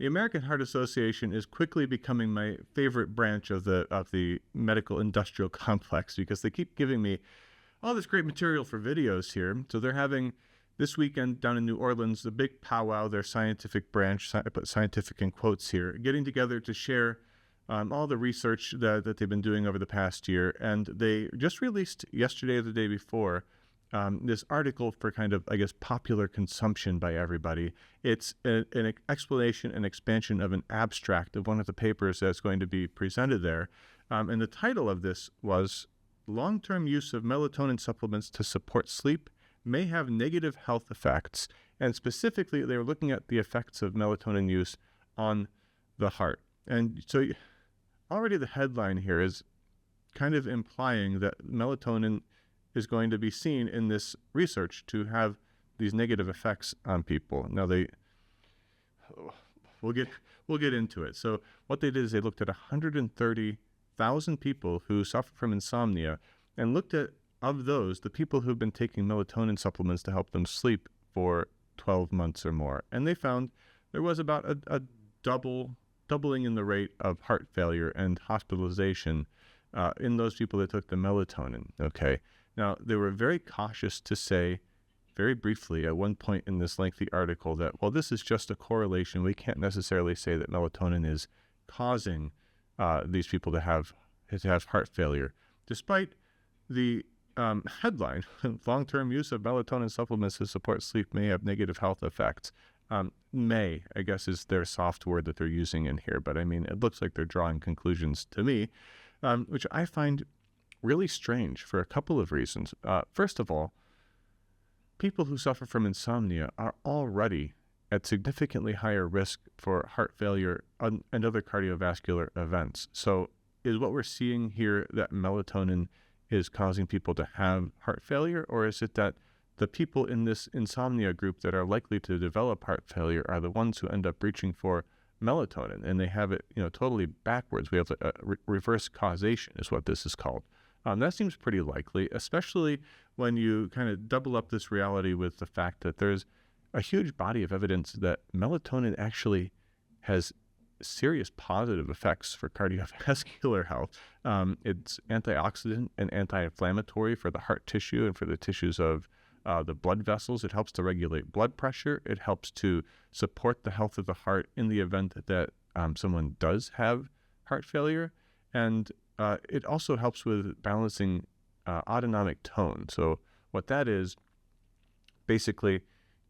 The American Heart Association is quickly becoming my favorite branch of the medical industrial complex because they keep giving me all this great material for videos here. So they're having this weekend down in New Orleans the big powwow, their scientific branch, I put scientific in quotes here, getting together to share all the research that they've been doing over the past year. And they just released yesterday or the day before this article for kind of, I guess, popular consumption by everybody. It's an explanation and expansion of an abstract of one of the papers that's going to be presented there. And the title of this was Long-Term Use of Melatonin Supplements to Support Sleep May Have Negative Health Effects. And specifically, they were looking at the effects of melatonin use on the heart. And so already the headline here is kind of implying that melatonin is going to be seen in this research to have these negative effects on people. Now we'll get into it. So what they did is they looked at 130,000 people who suffer from insomnia and looked at, of those, the people who've been taking melatonin supplements to help them sleep for 12 months or more. And they found there was about a doubling in the rate of heart failure and hospitalization in those people that took the melatonin, okay? Now, they were very cautious to say, very briefly at one point in this lengthy article, that, well, this is just a correlation. We can't necessarily say that melatonin is causing these people to have heart failure. Despite the headline, long-term use of melatonin supplements to support sleep may have negative health effects. May, I guess, is their soft word that they're using in here. But I mean, it looks like they're drawing conclusions to me, which I find really strange for a couple of reasons. First of all, people who suffer from insomnia are already at significantly higher risk for heart failure and other cardiovascular events. So is what we're seeing here that melatonin is causing people to have heart failure, or is it that the people in this insomnia group that are likely to develop heart failure are the ones who end up reaching for melatonin, and they have it, totally backwards? We have a reverse causation is what this is called. That seems pretty likely, especially when you kind of double up this reality with the fact that there's a huge body of evidence that melatonin actually has serious positive effects for cardiovascular health. It's antioxidant and anti-inflammatory for the heart tissue and for the tissues of the blood vessels. It helps to regulate blood pressure. It helps to support the health of the heart in the event that someone does have heart failure. And it also helps with balancing autonomic tone. So what that is, basically,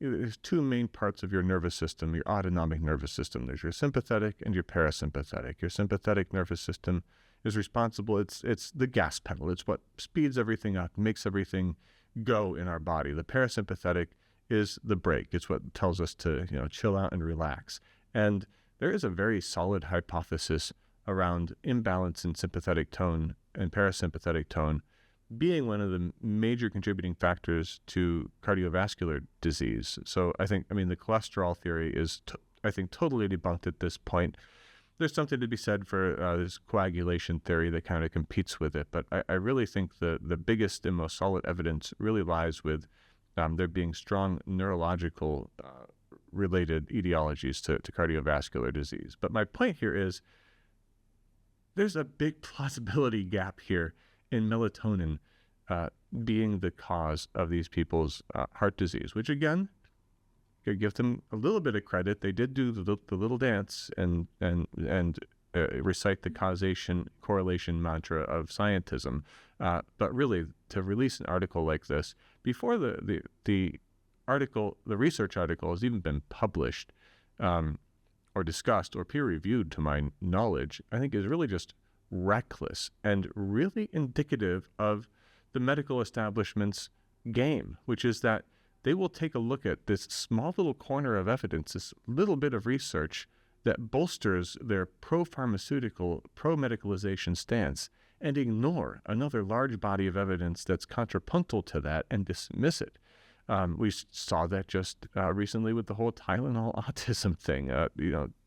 there's two main parts of your nervous system, your autonomic nervous system. There's your sympathetic and your parasympathetic. Your sympathetic nervous system is responsible. It's the gas pedal. It's what speeds everything up, makes everything go in our body. The parasympathetic is the brake. It's what tells us to chill out and relax. And there is a very solid hypothesis around imbalance in sympathetic tone and parasympathetic tone being one of the major contributing factors to cardiovascular disease. So the cholesterol theory is, totally debunked at this point. There's something to be said for this coagulation theory that kind of competes with it, but I really think the biggest and most solid evidence really lies with there being strong neurological related etiologies to cardiovascular disease. But my point here is there's a big plausibility gap here in melatonin being the cause of these people's heart disease, which again, you give them a little bit of credit. They did do the little dance and recite the causation correlation mantra of scientism. But really, to release an article like this before the research article has even been published or discussed or peer-reviewed, to my knowledge, I think is really just reckless and really indicative of the medical establishment's game, which is that they will take a look at this small little corner of evidence, this little bit of research that bolsters their pro-pharmaceutical, pro-medicalization stance, and ignore another large body of evidence that's contrapuntal to that and dismiss it. We saw that just recently with the whole Tylenol autism thing,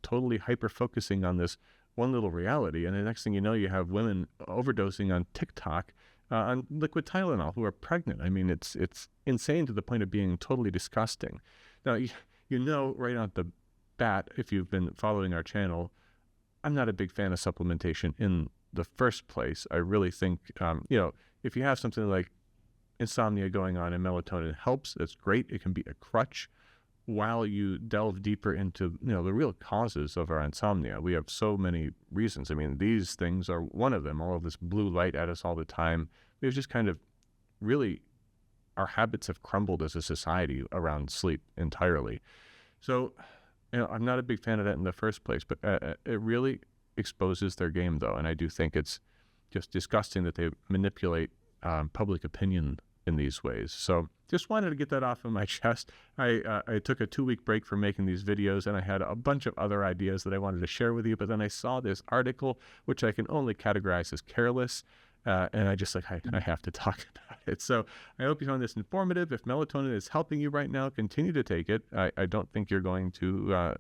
totally hyper-focusing on this one little reality. And the next thing you know, you have women overdosing on TikTok on liquid Tylenol who are pregnant. I mean, it's insane to the point of being totally disgusting. Now, right out the bat, if you've been following our channel, I'm not a big fan of supplementation in the first place. I really think, if you have something like insomnia going on and melatonin helps, that's great. It can be a crutch while you delve deeper into, the real causes of our insomnia. We have so many reasons. I mean, these things are one of them. All of this blue light at us all the time. We've just kind of really, our habits have crumbled as a society around sleep entirely. So, I'm not a big fan of that in the first place, but it really exposes their game, though. And I do think it's just disgusting that they manipulate public opinion in these ways. So just wanted to get that off of my chest. I took a 2-week break from making these videos, and I had a bunch of other ideas that I wanted to share with you, but then I saw this article, which I can only categorize as careless, and I just I have to talk about it. So I hope you found this informative. If melatonin is helping you right now, continue to take it. I don't think you're going to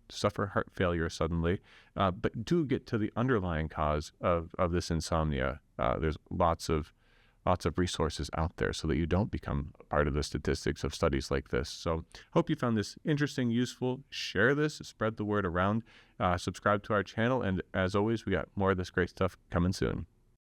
suffer heart failure suddenly, but do get to the underlying cause of this insomnia. There's lots of resources out there so that you don't become part of the statistics of studies like this. So hope you found this interesting, useful. Share this, spread the word around, subscribe to our channel, and as always, we got more of this great stuff coming soon.